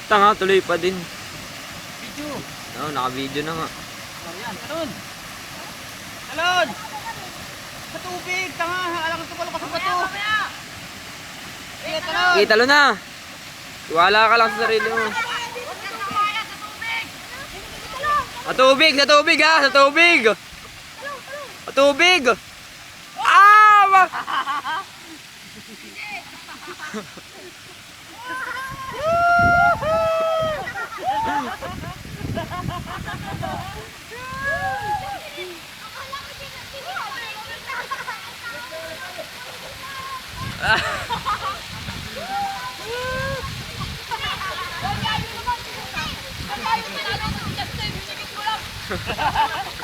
Tanga, tuloy pa din. Video. Oo, naka-video na nga. Ayan, talon. Talon! Sa tubig, tanga. Alam ko tupalo ka sa bato. Sige, talon. Okay, talo na. Iwala ka lang sa sarili mo. Sa tubig, sa tubig ha, sa tubig. Sa tubig. Ah! Ang